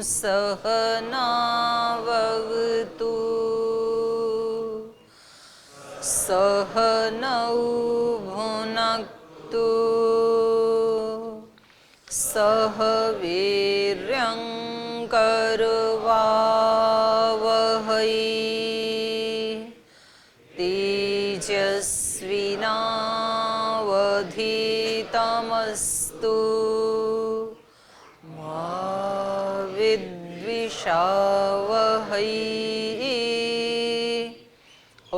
सहनावतु सहनौ भुनक्तु सह वीर्यं करवावहै तेजस्विनावधीतमस्तु मा विद्विषावहै। ॐ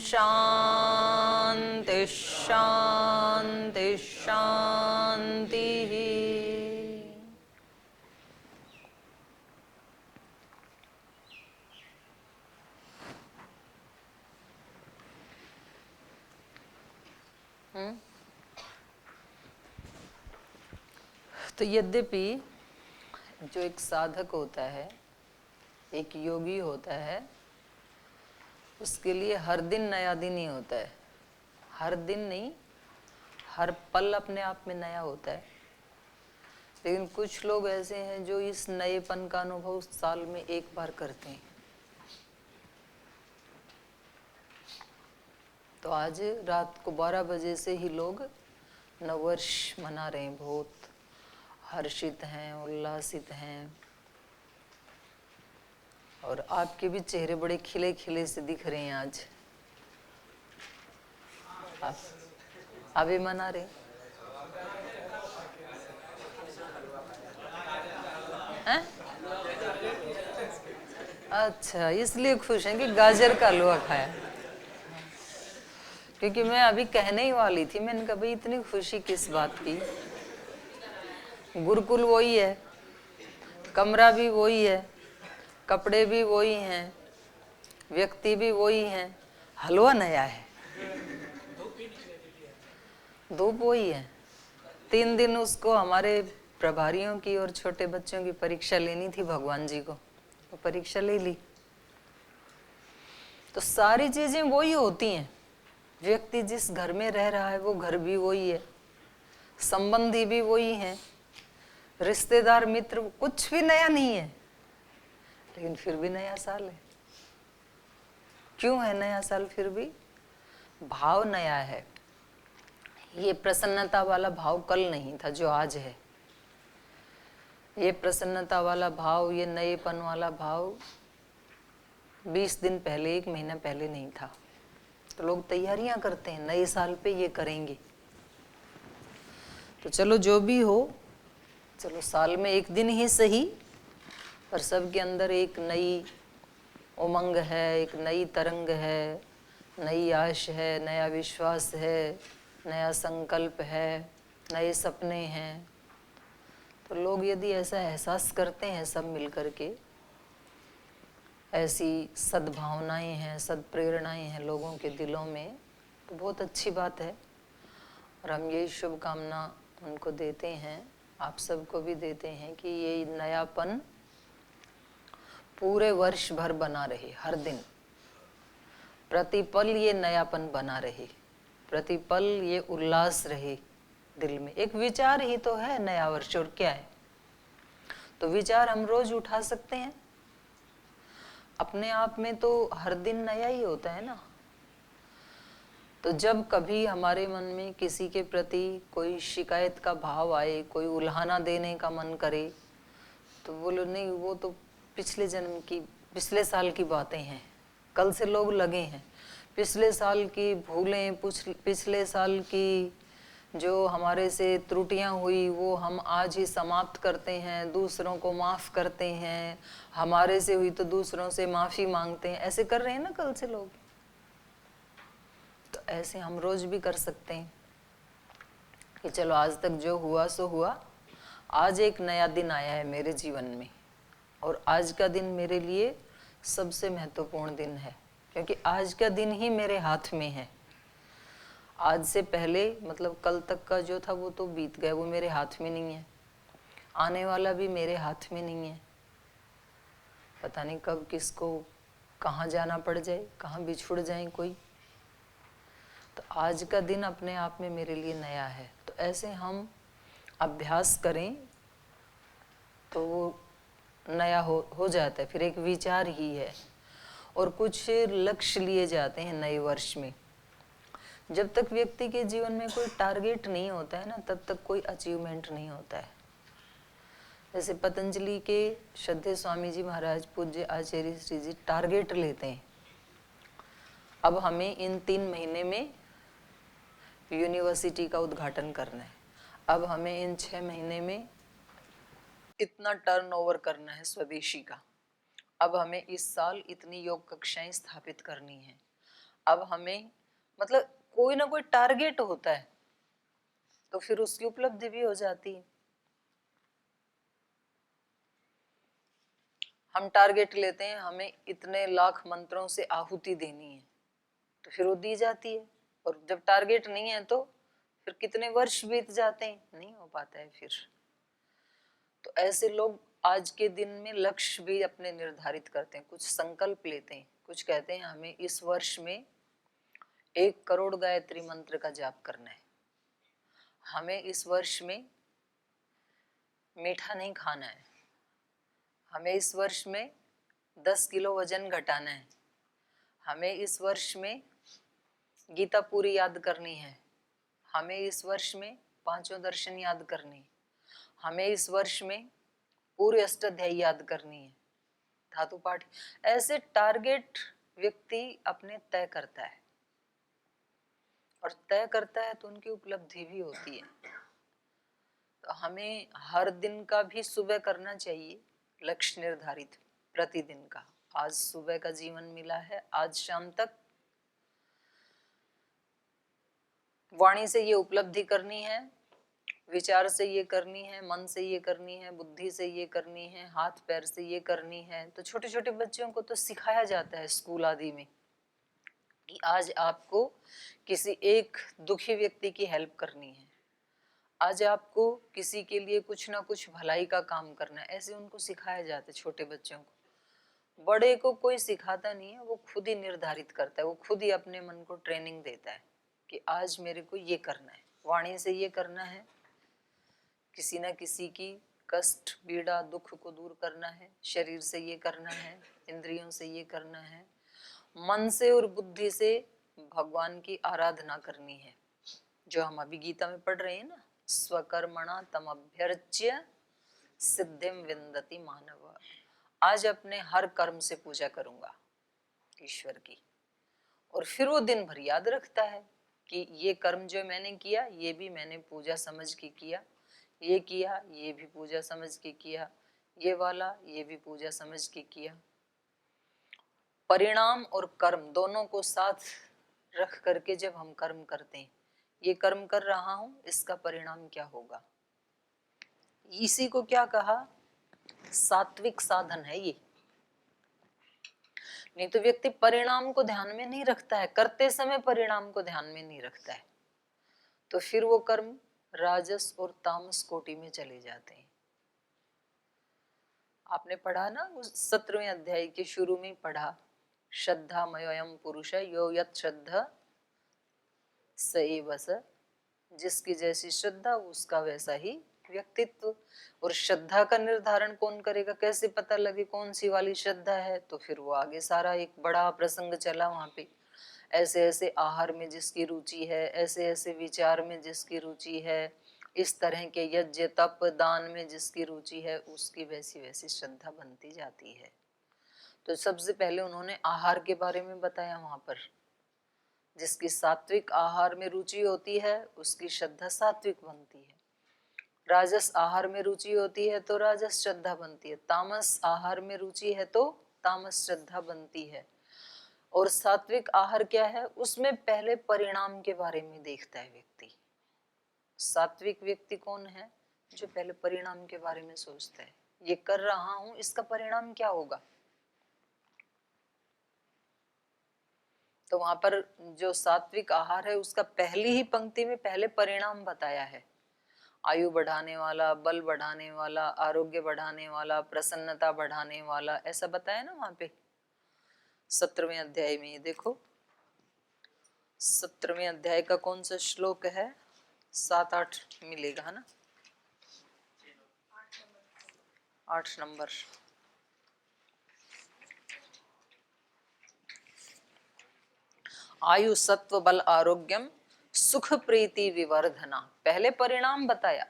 शान्ति शान्ति शान्तिः। तो यद्यपि जो एक साधक होता है, एक योगी होता है, उसके लिए हर दिन नया दिन ही होता है। हर दिन नहीं, हर पल अपने आप में नया होता है। लेकिन कुछ लोग ऐसे हैं जो इस नएपन का अनुभव साल में एक बार करते हैं। तो आज रात को 12 बजे से ही लोग नववर्ष मना रहे हैं, बहुत हर्षित हैं, उल्लासित हैं। और आपके भी चेहरे बड़े खिले खिले से दिख रहे हैं आज। आप भी मना रहे हैं? अच्छा, इसलिए खुश हैं कि गाजर का हलवा खाया। क्योंकि मैं अभी कहने ही वाली थी, मैंने कहा भाई इतनी खुशी किस बात की। गुरुकुल वही है, कमरा भी वही है, कपड़े भी वही हैं, व्यक्ति भी वही हैं, हलवा नया है, धूप वही है। 3 दिन उसको हमारे प्रभारियों की और छोटे बच्चों की परीक्षा लेनी थी भगवान जी को, वो परीक्षा ले ली। तो सारी चीजें वही होती हैं। व्यक्ति जिस घर में रह रहा है वो घर भी वही है, संबंधी भी वही हैं, रिश्तेदार मित्र, कुछ भी नया नहीं है। लेकिन फिर भी नया साल है। क्यों है नया साल? फिर भी भाव नया है। ये प्रसन्नता वाला भाव कल नहीं था जो आज है। ये प्रसन्नता वाला भाव, ये नएपन वाला भाव 20 दिन पहले, 1 महीना पहले नहीं था। तो लोग तैयारियां करते हैं, नए साल पे ये करेंगे। तो चलो जो भी हो, चलो साल में एक दिन ही सही, पर सबके अंदर एक नई उमंग है, एक नई तरंग है, नई आश है, नया विश्वास है, नया संकल्प है, नए सपने हैं। तो लोग यदि ऐसा एहसास करते हैं सब मिलकर के, ऐसी सद्भावनाएं हैं, सद्प्रेरणाएं हैं लोगों के दिलों में, तो बहुत अच्छी बात है। और हम यही शुभकामना उनको देते हैं, आप सबको भी देते हैं कि ये नयापन पूरे वर्ष भर बना रहे, हर दिन प्रतिपल ये नयापन बना रहे, प्रतिपल ये उल्लास रहे दिल में। एक विचार ही तो है नया वर्ष, और क्या है? तो विचार हम रोज उठा सकते हैं। अपने आप में तो हर दिन नया ही होता है ना। तो जब कभी हमारे मन में किसी के प्रति कोई शिकायत का भाव आए, कोई उल्हाना देने का मन करे, तो बोलो नहीं, वो तो पिछले जन्म की, पिछले साल की बातें हैं। कल से लोग लगे हैं पिछले साल की भूलें, पिछले साल की जो हमारे से त्रुटियां हुई वो हम आज ही समाप्त करते हैं, दूसरों को माफ करते हैं, हमारे से हुई तो दूसरों से माफी मांगते हैं। ऐसे कर रहे हैं ना कल से लोग। तो ऐसे हम रोज भी कर सकते हैं कि चलो आज तक जो हुआ सो हुआ, आज एक नया दिन आया है मेरे जीवन में, और आज का दिन मेरे लिए सबसे महत्वपूर्ण दिन है, क्योंकि आज का दिन ही मेरे हाथ में है। आज से पहले मतलब कल तक का जो था वो तो बीत गया, वो मेरे हाथ में नहीं है। आने वाला भी मेरे हाथ में नहीं है। पता नहीं कब किसको कहाँ जाना पड़ जाए, कहाँ बिछुड़ जाए कोई। तो आज का दिन अपने आप में मेरे लिए नया है। तो ऐसे हम अभ्यास करें तो वो नया हो जाता है, फिर एक विचार ही है। और कुछ लक्ष्य लिए जाते हैं नए वर्ष में। जब तक व्यक्ति के जीवन में कोई टारगेट नहीं होता है ना, तब तक कोई अचीवमेंट नहीं होता है। जैसे पतंजलि के श्रद्धेय स्वामी जी महाराज पूज्य आचार्य श्री जी टारगेट लेते हैं, अब हमें इन 3 महीने में यूनिवर्सिटी का उद्घाटन करना है, अब हमें इन 6 महीने में इतना टर्नओवर करना है स्वदेशी का, अब हमें इस साल इतनी योग कक्षाएं स्थापित करनी है, अब हमें, मतलब कोई ना कोई टारगेट होता है, तो फिर उसकी उपलब्धि भी हो जाती है। हम टारगेट लेते हैं हमें इतने लाख मंत्रों से आहुति देनी है, तो फिर वो दी जाती है। और जब टारगेट नहीं है तो फिर कितने वर्ष बीत जाते हैं, नहीं हो पाता है फिर। तो ऐसे लोग आज के दिन में लक्ष्य भी अपने निर्धारित करते हैं, कुछ संकल्प लेते हैं, कुछ कहते हैं हमें इस वर्ष में 1 करोड़ गायत्री मंत्र का जाप करना है, हमें इस वर्ष में मीठा नहीं खाना है, हमें इस वर्ष में 10 किलो वजन घटाना है, हमें इस वर्ष में गीता पूरी याद करनी है, हमें इस वर्ष में 5 दर्शन याद करनी, हमें इस वर्ष में पूरे अष्टाध्यायी याद करनी है, धातु पाठ। ऐसे टारगेट व्यक्ति अपने तय करता है, और तय करता है तो उनकी उपलब्धि भी होती है। तो हमें हर दिन का भी सुबह करना चाहिए लक्ष्य निर्धारित, प्रतिदिन का। आज सुबह का जीवन मिला है, आज शाम तक वाणी से ये उपलब्धि करनी है, विचार से ये करनी है, मन से ये करनी है, बुद्धि से ये करनी है, हाथ पैर से ये करनी है। तो छोटे छोटे बच्चों को तो सिखाया जाता है स्कूल आदि में कि आज आपको किसी एक दुखी व्यक्ति की हेल्प करनी है, आज आपको किसी के लिए कुछ ना कुछ भलाई का काम करना है। ऐसे उनको सिखाया जाता है छोटे बच्चों को। बड़े को कोई सिखाता नहीं है, वो खुद ही निर्धारित करता है, वो खुद ही अपने मन को ट्रेनिंग देता है कि आज मेरे को ये करना है, वाणी से ये करना है, किसी ना किसी की कष्ट पीड़ा दुख को दूर करना है, शरीर से ये करना है, इंद्रियों से ये करना है, मन से और बुद्धि से भगवान की आराधना करनी है, जो हम अभी गीता में पढ़ रहे हैं ना, स्वकर्मणा तमभ्यर्च्य सिद्धिम विन्दति मानव। आज अपने हर कर्म से पूजा करूंगा ईश्वर की, और फिर वो दिन भर याद रखता है कि ये कर्म जो मैंने किया ये भी मैंने पूजा समझ के किया, ये किया ये भी पूजा समझ के किया, ये वाला ये भी पूजा समझ के किया। परिणाम और कर्म दोनों को साथ रख करके जब हम कर्म करते हैं, ये कर्म कर रहा हूं, इसका परिणाम क्या होगा, इसी को क्या कहा, सात्विक साधन है ये। नहीं तो व्यक्ति परिणाम को ध्यान में नहीं रखता है, करते समय परिणाम को ध्यान में नहीं रखता है, तो फिर वो कर्म राजस और तामस कोटि में चले जाते हैं। आपने पढ़ा ना उस 17वें अध्याय के शुरू में पढ़ा, श्रद्धा मयोयम पुरुष यो यत श्रद्धा स एव स, जिसकी जैसी श्रद्धा उसका वैसा ही व्यक्तित्व। और श्रद्धा का निर्धारण कौन करेगा, कैसे पता लगे कौन सी वाली श्रद्धा है, तो फिर वो आगे सारा एक बड़ा प्रसंग चला वहां पे। ऐसे ऐसे आहार में जिसकी रुचि है, ऐसे ऐसे विचार में जिसकी रुचि है, इस तरह के यज्ञ तप दान में जिसकी रुचि है, उसकी वैसी वैसी श्रद्धा बनती जाती है। तो सबसे पहले उन्होंने आहार के बारे में बताया वहां पर, जिसकी सात्विक आहार में रुचि होती है उसकी श्रद्धा सात्विक बनती है, राजस आहार में रुचि होती है तो राजस श्रद्धा बनती है, तामस आहार में रुचि है तो तामस श्रद्धा बनती है। और सात्विक आहार क्या है, उसमें पहले परिणाम के बारे में देखता है व्यक्ति। सात्विक व्यक्ति कौन है, जो पहले परिणाम के बारे में सोचता है, ये कर रहा हूं इसका परिणाम क्या होगा। तो वहां पर जो सात्विक आहार है उसका पहली ही पंक्ति में पहले परिणाम बताया है, आयु बढ़ाने वाला, बल बढ़ाने वाला, आरोग्य बढ़ाने वाला, प्रसन्नता बढ़ाने वाला, ऐसा बताया ना वहां पे 17वें अध्याय में। ये देखो 17वें अध्याय का कौन सा श्लोक है, 7-8 मिलेगा है ना, 8 नंबर। आयु सत्व बल आरोग्यम सुख प्रीति विवर्धना, पहले परिणाम बताया,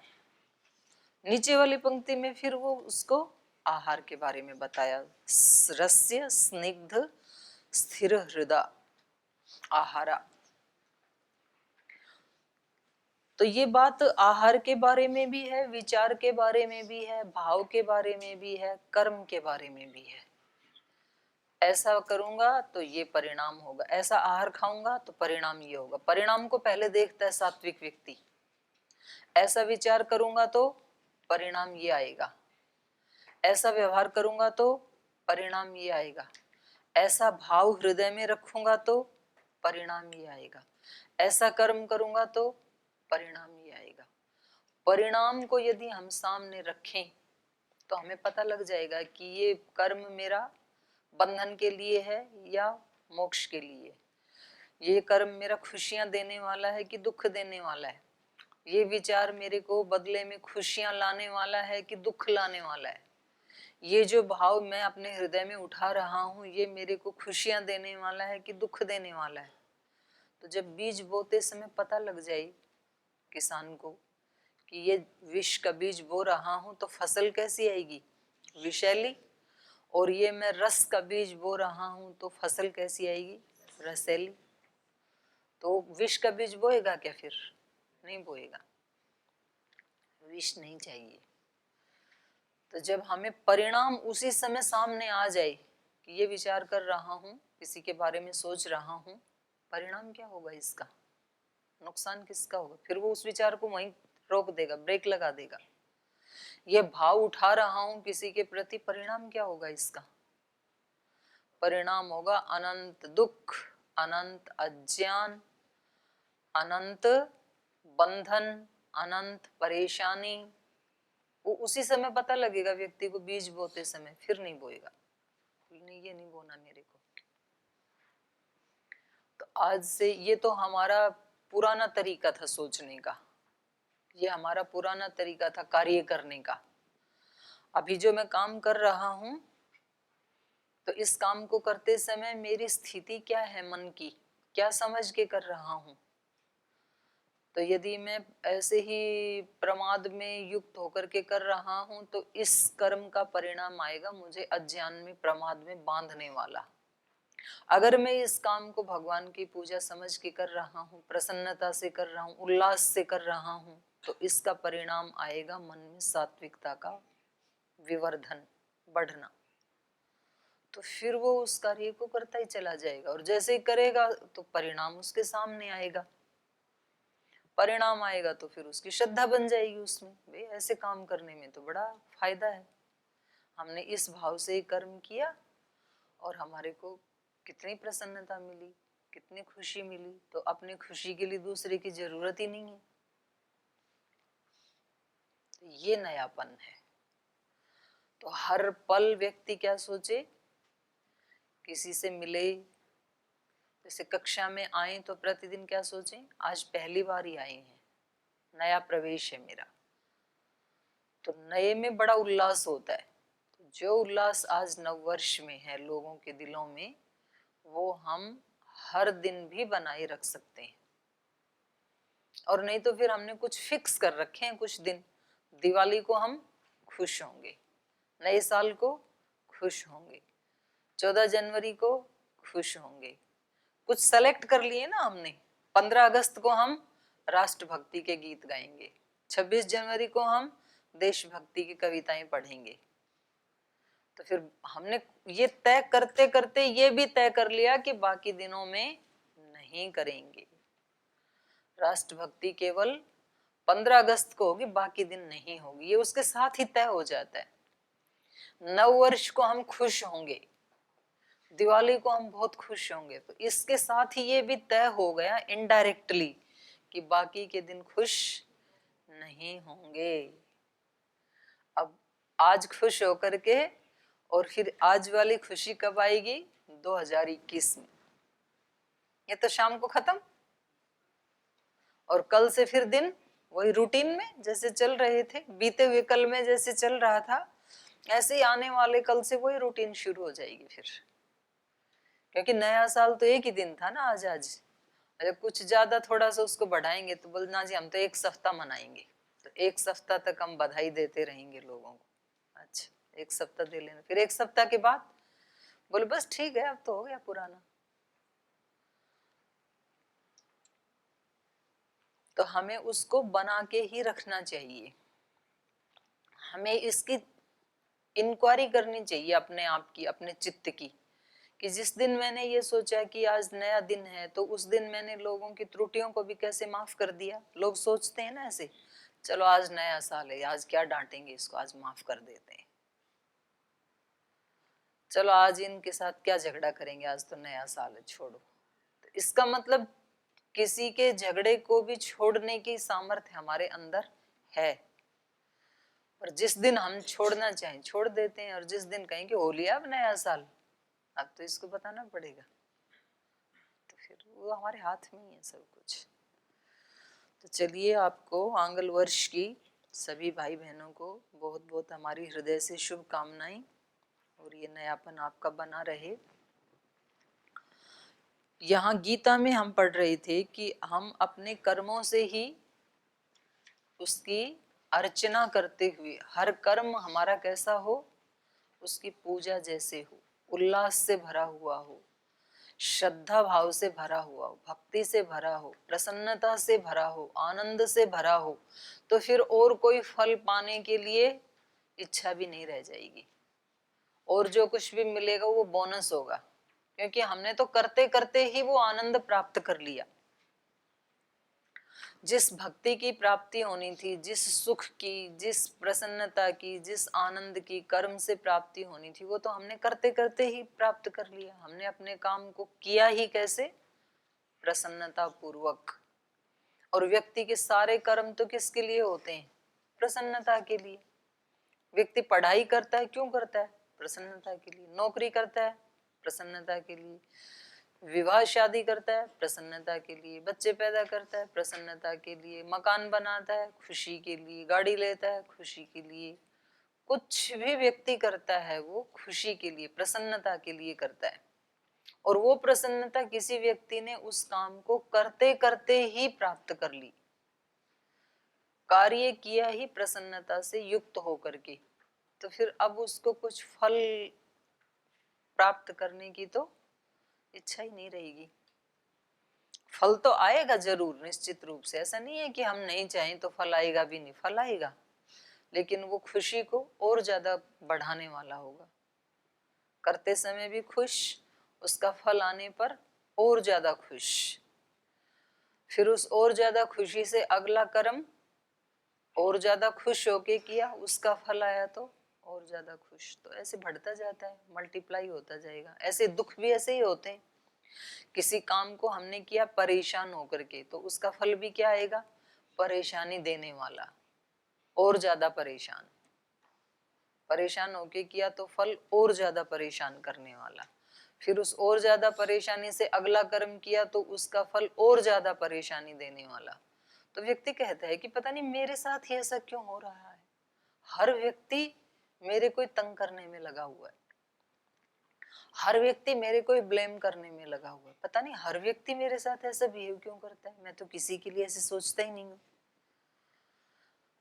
नीचे वाली पंक्ति में फिर वो उसको आहार के बारे में बताया। रस्य स्निग्ध स्थिर हृदय आहारा। तो ये बात आहार के बारे में भी है, विचार के बारे में भी है, भाव के बारे में भी है, कर्म के बारे में भी है। ऐसा करूंगा तो ये परिणाम होगा, ऐसा आहार खाऊंगा तो परिणाम ये होगा। परिणाम को पहले देखता है सात्विक व्यक्ति। ऐसा विचार करूंगा तो परिणाम ये आएगा, ऐसा व्यवहार करूंगा तो परिणाम ये आएगा, ऐसा भाव हृदय में रखूंगा तो परिणाम ये आएगा, ऐसा कर्म करूंगा तो परिणाम ये आएगा। परिणाम को यदि हम सामने रखें तो हमें पता लग जाएगा कि ये कर्म मेरा बंधन के लिए है या मोक्ष के लिए, ये कर्म मेरा खुशियां देने वाला है कि दुख देने वाला है, ये विचार मेरे को बदले में खुशियां लाने वाला है कि दुख लाने वाला है, ये जो भाव मैं अपने हृदय में उठा रहा हूँ ये मेरे को खुशियां देने वाला है कि दुख देने वाला है। तो जब बीज बोते समय पता लग जाए किसान को कि ये विष का बीज बो रहा हूं तो फसल कैसी आएगी, विषैली, और ये मैं रस का बीज बो रहा हूं तो फसल कैसी आएगी, रसैली। तो विष का बीज बोएगा क्या, फिर नहीं बोएगा, विष नहीं चाहिए। तो जब हमें परिणाम उसी समय सामने आ जाए कि ये विचार कर रहा हूं, किसी के बारे में सोच रहा हूं, परिणाम क्या होगा इसका, नुकसान किसका होगा, फिर वो उस विचार को वहीं रोक देगा, ब्रेक लगा देगा। ये भाव उठा रहा हूं किसी के प्रति, परिणाम क्या होगा इसका, परिणाम होगा अनंत दुख, अनंत अज्ञान, अनंत बंधन, अनंत परेशानी। वो उसी समय पता लगेगा व्यक्ति को, बीज बोते समय, फिर नहीं बोएगा, नहीं ये नहीं बोना मेरे को। तो आज से ये तो हमारा पुराना तरीका था सोचने का, ये हमारा पुराना तरीका था कार्य करने का। अभी जो मैं काम कर रहा हूं तो इस काम को करते समय मेरी स्थिति क्या है, मन की क्या समझ के कर रहा हूं। तो यदि मैं ऐसे ही प्रमाद में युक्त होकर के कर रहा हूं तो इस कर्म का परिणाम आएगा मुझे अज्ञान में, प्रमाद में बांधने वाला। अगर मैं इस काम को भगवान की पूजा समझ के कर रहा हूँ, प्रसन्नता से कर रहा हूँ, उल्लास से कर रहा हूँ, तो इसका परिणाम आएगा मन में सात्विकता का विवर्धन, बढ़ना। तो फिर वो उस कार्य को करता ही चला जाएगा, और जैसे ही करेगा तो परिणाम उसके सामने आएगा, परिणाम आएगा तो फिर उसकी श्रद्धा बन जाएगी उसमें, भाई ऐसे काम करने में तो बड़ा फायदा है, हमने इस भाव से कर्म किया और हमारे को कितनी प्रसन्नता मिली, कितनी खुशी मिली, तो अपनी खुशी के लिए दूसरे की जरूरत ही नहीं है। तो ये नयापन है। तो हर पल व्यक्ति क्या सोचे, किसी से मिले, जैसे कक्षा में आए तो प्रतिदिन क्या सोचे, आज पहली बार ही आए हैं, नया प्रवेश है मेरा, तो नए में बड़ा उल्लास होता है। तो जो उल्लास आज नववर्ष में है लोगों के दिलों में, वो हम हर दिन भी बनाए रख सकते हैं। और नहीं तो फिर हमने कुछ फिक्स कर रखे हैं कुछ दिन, दिवाली को हम खुश होंगे, नए साल को खुश होंगे, 14 जनवरी को खुश होंगे, कुछ सेलेक्ट कर लिए ना हमने। 15 अगस्त को हम राष्ट्रभक्ति के गीत गाएंगे, 26 जनवरी को हम देशभक्ति की कविताएं पढ़ेंगे। तो फिर हमने ये तय करते करते ये भी तय कर लिया कि बाकी दिनों में नहीं करेंगे, राष्ट्रभक्ति केवल 15 अगस्त को होगी, बाकी दिन नहीं होगी, ये उसके साथ ही तय हो जाता है। नव वर्ष को हम खुश होंगे, दिवाली को हम बहुत खुश होंगे, तो इसके साथ ही ये भी तय हो गया इनडायरेक्टली कि बाकी के दिन खुश नहीं होंगे। अब आज खुश होकर के, और फिर आज वाली खुशी कब आएगी, 2021 में, ये तो शाम को खत्म, और कल से फिर दिन वही रूटीन में जैसे चल रहे थे, बीते हुए कल में जैसे चल रहा था ऐसे ही आने वाले कल से वही रूटीन शुरू हो जाएगी फिर, क्योंकि नया साल तो एक ही दिन था ना आज। अगर कुछ ज्यादा थोड़ा सा उसको बढ़ाएंगे तो बोलना जी हम तो एक सप्ताह मनाएंगे, तो एक सप्ताह तक हम बधाई देते रहेंगे लोगों को। अच्छा, एक सप्ताह दे लेना, फिर एक सप्ताह के बाद बोले बस ठीक है अब तो हो गया पुराना। तो हमें उसको बना के ही रखना चाहिए, हमें इसकी इंक्वायरी करनी चाहिए अपने आप की, अपने चित्त की, कि जिस दिन मैंने ये सोचा कि आज नया दिन है तो उस दिन मैंने लोगों की त्रुटियों को भी कैसे माफ कर दिया। लोग सोचते हैं ना ऐसे, चलो आज नया साल है, आज क्या डांटेंगे इसको, आज माफ कर देते हैं, चलो आज इनके साथ क्या झगड़ा करेंगे, आज तो नया साल है छोड़ो। तो इसका मतलब किसी के झगड़े को भी छोड़ने की सामर्थ्य हमारे अंदर है, और जिस दिन हम छोड़ना चाहें छोड़ देते हैं, और जिस दिन कहें कि होली अब नया साल, अब तो इसको बताना पड़ेगा, तो फिर वो हमारे हाथ में ही है सब कुछ। तो चलिए, आपको आंगल वर्ष की सभी भाई बहनों को बहुत बहुत हमारी हृदय से शुभकामनाएं, और ये नयापन आपका बना रहे। यहाँ गीता में हम पढ़ रहे थे कि हम अपने कर्मों से ही उसकी अर्चना करते हुए, हर कर्म हमारा कैसा हो, उसकी पूजा जैसे हो, उल्लास से भरा हुआ हो, श्रद्धा भाव से भरा हुआ हो, भक्ति से भरा हो, प्रसन्नता से भरा हो, आनंद से भरा हो, तो फिर और कोई फल पाने के लिए इच्छा भी नहीं रह जाएगी, और जो कुछ भी मिलेगा वो बोनस होगा, क्योंकि हमने तो करते करते ही वो आनंद प्राप्त कर लिया। जिस भक्ति की प्राप्ति होनी थी, जिस सुख की, जिस प्रसन्नता की, जिस आनंद की कर्म से प्राप्ति होनी थी, वो तो हमने करते करते ही प्राप्त कर लिया। हमने अपने काम को किया ही कैसे, प्रसन्नता पूर्वक। और व्यक्ति के सारे कर्म तो किसके लिए होते हैं, प्रसन्नता के लिए। व्यक्ति पढ़ाई करता है, क्यों करता है, प्रसन्नता के लिए। नौकरी करता है, प्रसन्नता के लिए। विवाह शादी करता है, प्रसन्नता के लिए। बच्चे पैदा करता है, प्रसन्नता के लिए। मकान बनाता है, खुशी के लिए। गाड़ी लेता है, खुशी के लिए। कुछ भी व्यक्ति करता है वो खुशी के लिए, प्रसन्नता के लिए करता है। और वो प्रसन्नता किसी व्यक्ति ने उस काम को करते करते ही प्राप्त कर ली, कार्य किया ही प्रसन्नता से युक्त होकर के, तो फिर अब उसको कुछ फल प्राप्त करने की तो इच्छा ही नहीं रहेगी। फल तो आएगा जरूर, निश्चित रूप से, ऐसा नहीं है कि हम नहीं चाहें तो फल आएगा भी नहीं, फल आएगा, लेकिन वो खुशी को और ज्यादा बढ़ाने वाला होगा। करते समय भी खुश, उसका फल आने पर और ज्यादा खुश, फिर उस और ज्यादा खुशी से अगला कर्म और ज्यादा खुश होके किया, उसका फल आया तो और ज्यादा खुश। तो ऐसे बढ़ता जाता है, मल्टीप्लाई होता जाएगा। ऐसे दुख भी ऐसे ही होते हैं, किसी काम को हमने किया परेशान होकर के, तो उसका फल भी क्या आएगा, परेशानी देने वाला, और ज्यादा परेशान। परेशान होके किया तो फल और ज्यादा परेशान करने वाला। फिर उस और ज्यादा परेशानी से अगला कर्म किया तो उसका फल और ज्यादा परेशानी देने वाला। तो व्यक्ति कहता है कि पता नहीं मेरे साथ ही ऐसा क्यों हो रहा है, हर व्यक्ति मेरे को तंग करने में लगा हुआ है, हर व्यक्ति मेरे को ब्लेम करने में लगा हुआ है, पता नहीं हर व्यक्ति मेरे साथ ऐसा बिहेव क्यों करता है, मैं तो किसी के लिए ऐसे सोचता ही नहीं हूँ।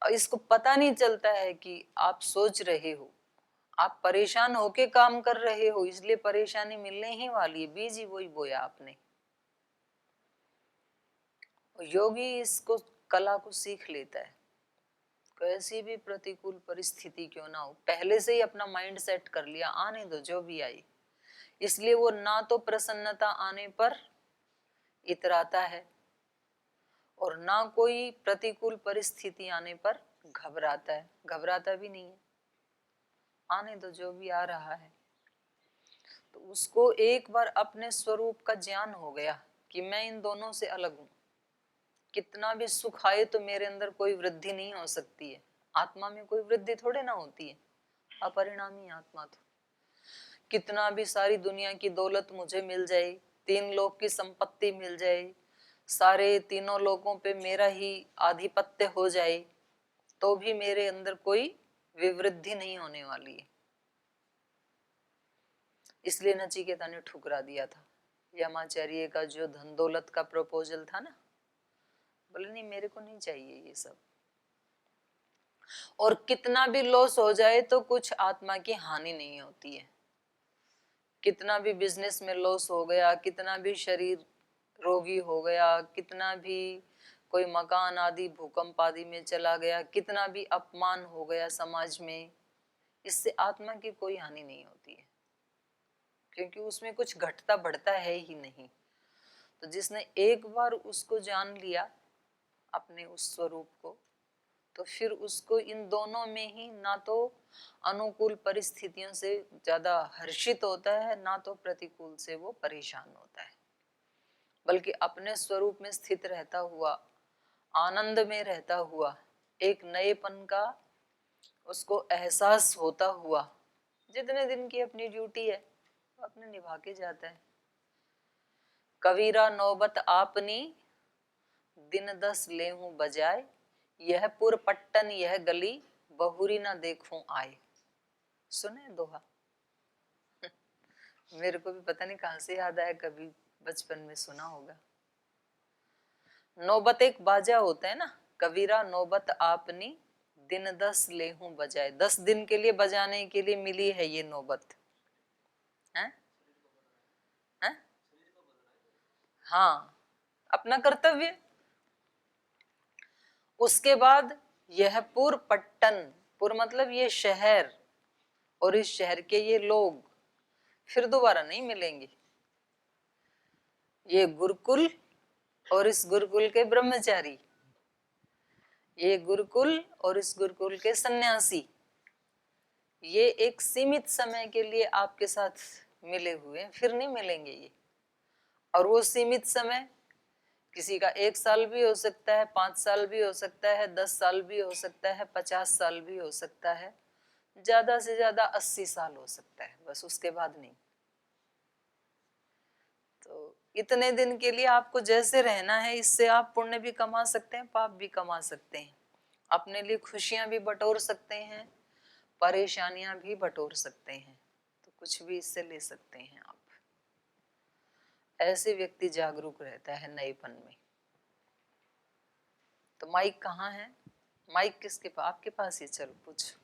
और इसको पता नहीं चलता है कि आप सोच रहे हो, आप परेशान होके काम कर रहे हो, इसलिए परेशानी मिलने ही वाली है, बीज ही वही बोया आपने। योगी इसको कला को सीख लेता है, कैसी भी प्रतिकूल परिस्थिति क्यों ना हो, पहले से ही अपना माइंड सेट कर लिया, आने दो जो भी आई। इसलिए वो ना तो प्रसन्नता आने पर इतराता है, और ना कोई प्रतिकूल परिस्थिति आने पर घबराता है, घबराता भी नहीं है, आने दो जो भी आ रहा है। तो उसको एक बार अपने स्वरूप का ज्ञान हो गया कि मैं इन दोनों से अलग हूं, कितना भी सुख आए तो मेरे अंदर कोई वृद्धि नहीं हो सकती है, आत्मा में कोई वृद्धि थोड़े ना होती है, अपरिणामी आत्मा। तो कितना भी सारी दुनिया की दौलत मुझे मिल जाए, 3 लोक की संपत्ति मिल जाए, सारे तीनों लोगों पे मेरा ही आधिपत्य हो जाए, तो भी मेरे अंदर कोई विवृद्धि नहीं होने वाली है। इसलिए नचिकेता ने ठुकरा दिया था। यमाचार्य का जो धन दौलत का प्रपोजल था ना, बोले नहीं मेरे को नहीं चाहिए ये सब। और कितना भी लॉस हो जाए तो कुछ आत्मा की हानि नहीं होती है। कितना भी बिजनेस में लॉस हो गया, कितना भी शरीर रोगी हो गया, कितना भी कोई मकान आदि भूकंप आदि में चला गया, कितना भी अपमान हो गया समाज में, इससे आत्मा की कोई हानि नहीं होती है, क्योंकि उसमें कुछ घटता बढ़ता है ही नहीं। तो जिसने एक बार उसको जान लिया, अपने उस स्वरूप को, तो फिर उसको इन दोनों में ही ना तो अनुकूल परिस्थितियों से ज्यादा हर्षित होता है, ना तो प्रतिकूल से वो परेशान होता है, बल्कि अपने स्वरूप में स्थित रहता हुआ, आनंद में रहता हुआ, एक नएपन का उसको एहसास होता हुआ, जितने दिन की अपनी ड्यूटी है वो अपने निभा के जाता है। कबीरा नौबत आपनी, दिन 10 लेहूं बजाए, यह पुर पट्टन यह गली, बहुरी ना देखूं आए। सुने दोहा? मेरे को भी पता नहीं कहां से याद आया, कभी बचपन में सुना होगा। नौबत एक बाजा होता है ना, कबीरा नौबत आपनी, दिन 10 लेहूं बजाए। 10 दिन के लिए बजाने के लिए मिली है ये नौबत है? है? हाँ, अपना कर्तव्य। उसके बाद यह पुर पट्टन, पुर मतलब ये शहर, और इस शहर के ये लोग फिर दोबारा नहीं मिलेंगे। ये गुरुकुल और इस गुरुकुल के ब्रह्मचारी, ये गुरुकुल और इस गुरुकुल के सन्यासी, ये एक सीमित समय के लिए आपके साथ मिले हुए, फिर नहीं मिलेंगे ये। और वो सीमित समय किसी का 1 साल भी हो सकता है, 5 साल भी हो सकता है, 10 साल भी हो सकता है, 50 साल भी हो सकता है, ज्यादा से ज्यादा 80 साल हो सकता है, बस उसके बाद नहीं। तो इतने दिन के लिए आपको जैसे रहना है, इससे आप पुण्य भी कमा सकते हैं, पाप भी कमा सकते हैं, अपने लिए खुशियां भी बटोर सकते हैं, परेशानियां भी बटोर सकते हैं, तो कुछ भी इससे ले सकते हैं आप। ऐसे व्यक्ति जागरूक रहता है नएपन में। तो माइक कहाँ है? माइक किसके पास? आपके पास ही, चलो पूछ।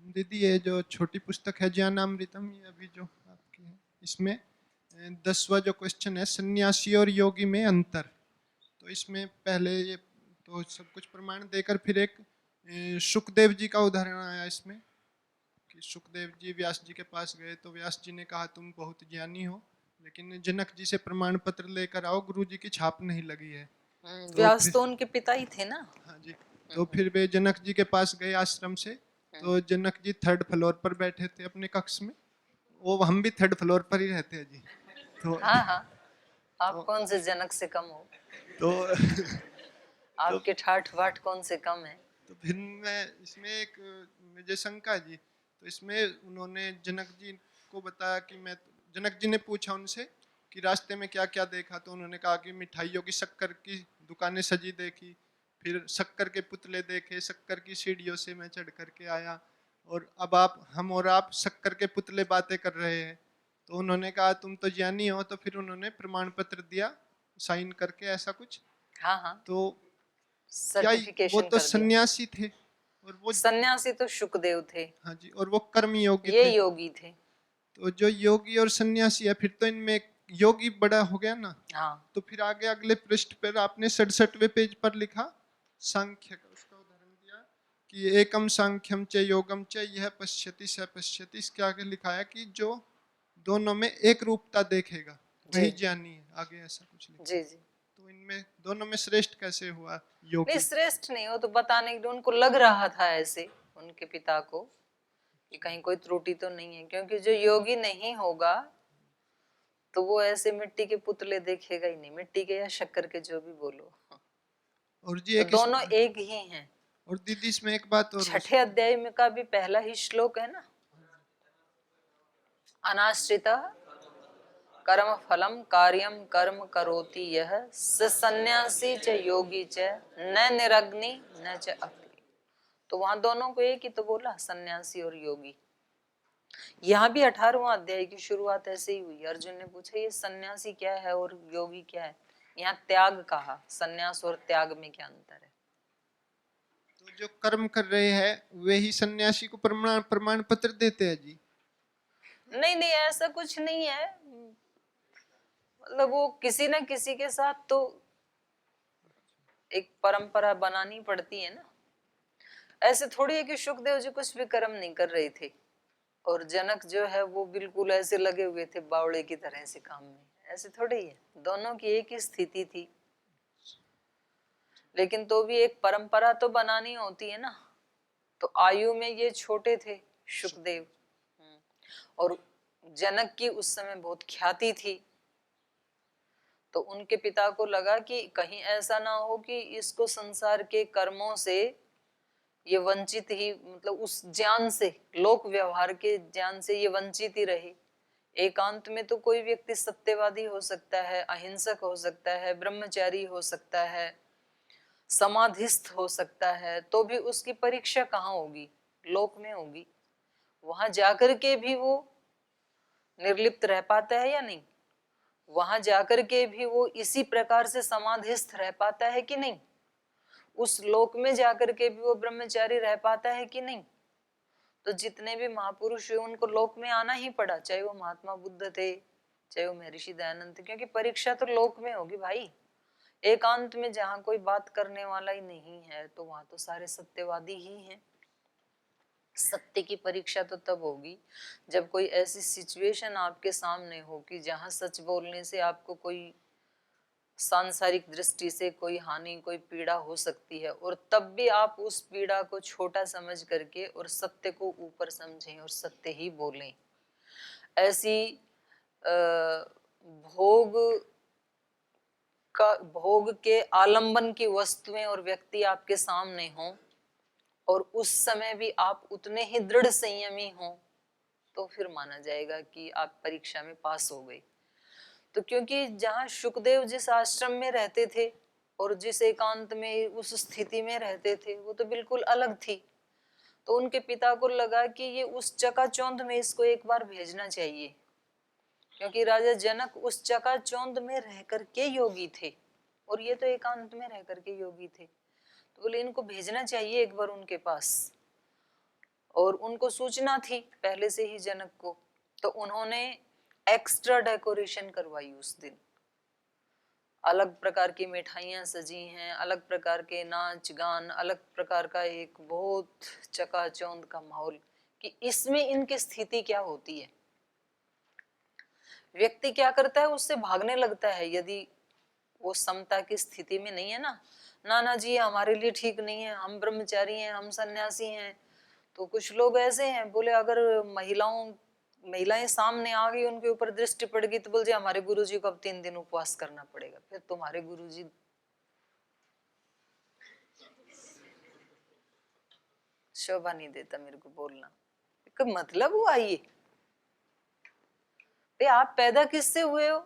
दीदी ये जो छोटी पुस्तक है ज्ञानामृतम, ये अभी जो आपकी है, इसमें 10वां जो क्वेश्चन है, सन्यासी और योगी में अंतर। तो इसमें पहले ये तो सब कुछ प्रमाण देकर फिर एक सुखदेव जी का उदाहरण आया इसमें, कि सुखदेव जी व्यास जी के पास गए तो व्यास जी ने कहा तुम बहुत ज्ञानी हो, लेकिन जनक जी से प्रमाण पत्र लेकर आओ, गुरु जी की छाप नहीं लगी है। तो व्यास फिर तो उनके पिता ही थे ना। हाँ जी, तो फिर वे जनक जी के पास गए आश्रम से, तो जनक जी 3rd फ्लोर पर बैठे थे अपने कक्ष में, वो हम भी 3rd फ्लोर पर ही रहते हैं जी। तो हाँ हाँ, आप तो, कौन से जनक से कम हो? तो तो आपके ठाठ बाट कौन से कम है? तो फिर मैं इसमें एक मुझे शंका जी, तो इसमें उन्होंने जनक जी को बताया कि मैं, जनक जी ने पूछा उनसे कि रास्ते में क्या क्या देखा, तो उन्होंने कहा कि मिठाइयों की, शक्कर की दुकानें सजी देखी, फिर शक्कर के पुतले देखे, शक्कर की सीढ़ियों से मैं चढ़ करके आया, और अब हम और आप शक्कर के पुतले बातें कर रहे हैं। तो उन्होंने कहा तुम तो ज्ञानी हो, तो फिर उन्होंने प्रमाण पत्र दिया साइन करके, ऐसा कुछ। हाँ हाँ, तो क्या वो सर्टिफिकेशन तो कर दिया। सन्यासी थे, और वो, सन्यासी तो सुखदेव थे, हाँ जी, और वो कर्म योगी ये थे। योगी थे। तो जो योगी और सन्यासी है, फिर तो इनमें योगी बड़ा हो गया ना। हाँ, तो फिर आगे अगले पृष्ठ पर आपने 67वें पेज पर लिखा सांख्य का, उसका उदाहरण दिया कि एकम सांख्यम च योगम च यह पश्यति स पश्यति। इसके आगे लिखा है कि जो दोनों में एक रूपता देखेगा वही जी ज्ञानी है, आगे ऐसा कुछ लिखा। जी जी। तो इनमें दोनों में श्रेष्ठ कैसे हुआ नहीं, योगी? श्रेष्ठ नहीं हो तो बताने के लिए उनको लग रहा था ऐसे, उनके पिता को, कि कहीं कोई त्रुटि तो नहीं है, क्योंकि जो योगी नहीं होगा तो वो ऐसे मिट्टी के पुतले देखेगा ही नहीं, मिट्टी के या शक्कर के, जो भी बोलो। और जी तो एक दोनों एक ही हैं। और दीदी इसमें एक बात और हो 6ठे सकती है। अध्याय में का भी पहला ही श्लोक है ना, अनाश्रित कर्म फलम कार्यम कर्म करोति यह स सन्यासी च योगी च न निरग्नि न च अग्नि। तो वहां दोनों को एक ही तो बोला, सन्यासी और योगी। यहाँ भी 18वां अध्याय की शुरुआत ऐसे ही हुई। अर्जुन ने पूछा ये सन्यासी क्या है और योगी क्या है। यहाँ त्याग कहा, सन्यास और त्याग में क्या अंतर है? तो जो कर्म कर रहे हैं वे ही सन्यासी को प्रमाण पत्र देते हैं जी? नहीं नहीं, ऐसा कुछ नहीं है। मतलब वो किसी न किसी के साथ तो एक परंपरा बनानी पड़ती है ना। ऐसे थोड़ी है कि सुखदेव जी कुछ भी कर्म नहीं कर रहे थे और जनक जो है वो बिल्कुल ऐसे लगे हुए थे बावड़े की तरह से काम में। ऐसे थोड़ी है, दोनों की एक ही स्थिति थी। लेकिन तो भी एक परंपरा तो बनानी होती है ना। तो आयु में ये छोटे थे सुखदेव, और जनक की उस समय बहुत ख्याति थी। तो उनके पिता को लगा कि कहीं ऐसा ना हो कि इसको संसार के कर्मों से ये वंचित ही, मतलब उस ज्ञान से, लोक व्यवहार के ज्ञान से ये वंचित ही रहे। एकांत में तो कोई व्यक्ति सत्यवादी हो सकता है, अहिंसक हो सकता है, ब्रह्मचारी हो सकता है, समाधिस्थ हो सकता है, तो भी उसकी परीक्षा कहाँ होगी? लोक में होगी। वहां जाकर के भी वो निर्लिप्त रह पाता है या नहीं? वहां जाकर के भी वो इसी प्रकार से समाधिस्थ रह पाता है कि नहीं? उस लोक में जाकर के भी वो ब्रह्मचारी रह पाता है कि नहीं? तो जितने भी महापुरुष हुए उनको लोक में आना ही पड़ा, चाहे वो महात्मा बुद्ध थे, चाहे वो महर्षि दयानंद थे, क्योंकि परीक्षा तो लोक में होगी भाई। एकांत में जहां कोई बात करने वाला ही नहीं है तो वहां तो सारे सत्यवादी ही हैं। सत्य की परीक्षा तो तब होगी जब कोई ऐसी सिचुएशन आपके सामने हो कि जहां सच बोलने से आपको कोई सांसारिक दृष्टि से कोई हानि, कोई पीड़ा हो सकती है, और तब भी आप उस पीड़ा को छोटा समझ करके और सत्य को ऊपर समझें और सत्य ही बोलें। ऐसी भोग भोग के आलंबन की वस्तुएं और व्यक्ति आपके सामने हों और उस समय भी आप उतने ही दृढ़ संयमी हों, तो फिर माना जाएगा कि आप परीक्षा में पास हो गए। तो क्योंकि जहाँ सुखदेव जिस आश्रम में रहते थे और जिस एकांत में उस स्थिति में रहते थे वो तो बिल्कुल अलग थी। तो उनके पिता को लगा कि ये उस चकाचौंध में इसको एक बार भेजना चाहिए, क्योंकि राजा जनक उस चकाचौंध में रह करके योगी थे और ये तो एकांत में रह करके योगी थे। तो बोले इनको भेजना चाहिए एक बार उनके पास, और उनको सूचना थी पहले से ही जनक को। तो उन्होंने एक्स्ट्रा डेकोरेशन करवाई उस दिन। अलग प्रकार की मिठाइयाँ सजी हैं, अलग प्रकार के नाच गान, अलग प्रकार का एक बहुत चकाचौंध का माहौल कि इसमें इनकी स्थिति क्या होती है। व्यक्ति क्या करता है, उससे भागने लगता है यदि वो समता की स्थिति में नहीं है ना। नाना जी हमारे लिए ठीक नहीं है, हम ब्रह्मचारी हैं, हम सन्यासी हैं। तो कुछ लोग ऐसे हैं, बोले अगर महिलाएं सामने आ गई, उनके ऊपर दृष्टि पड़ गई, तो बोल जाए हमारे गुरुजी को अब 3 दिन उपवास करना पड़ेगा। फिर तुम्हारे गुरुजी शोभा नहीं देता मेरे को बोलना, मतलब हुआ ये आप पैदा किससे हुए हो?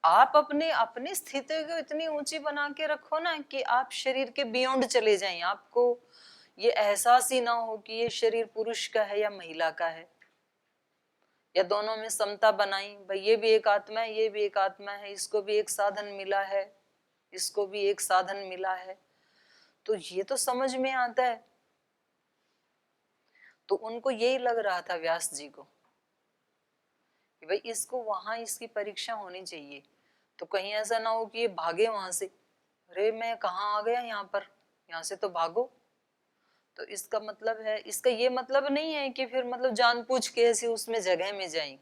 आप अपनी स्थिति को इतनी ऊंची बना के रखो ना कि आप शरीर के बियॉन्ड चले जाएं। आपको ये एहसास ही ना हो कि ये शरीर पुरुष का है या महिला का है, या दोनों में समता बनाई। भाई ये भी एक आत्मा है, ये भी एक आत्मा है, इसको भी एक साधन मिला है, इसको भी एक साधन मिला है। तो ये तो समझ में आता है। तो उनको यही लग रहा था व्यास जी को कि भाई इसको वहां इसकी परीक्षा होनी चाहिए। तो कहीं ऐसा ना हो कि ये भागे वहां से, अरे मैं कहाँ आ गया यहाँ पर, यहाँ से तो भागो। तो इसका मतलब है, इसका ये मतलब नहीं है कि फिर मतलब जानबूझ के ऐसे उसमें जगह में जाएं।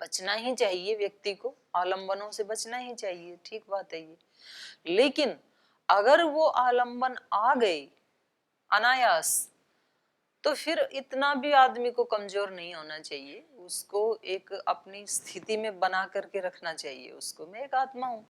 बचना ही चाहिए, व्यक्ति को आलंबनों से बचना ही चाहिए, ठीक बात है ये। लेकिन अगर वो आलंबन आ गए अनायास, तो फिर इतना भी आदमी को कमजोर नहीं होना चाहिए। उसको एक अपनी स्थिति में बना करके रखना चाहिए उसको। मैं एक आत्मा हूँ,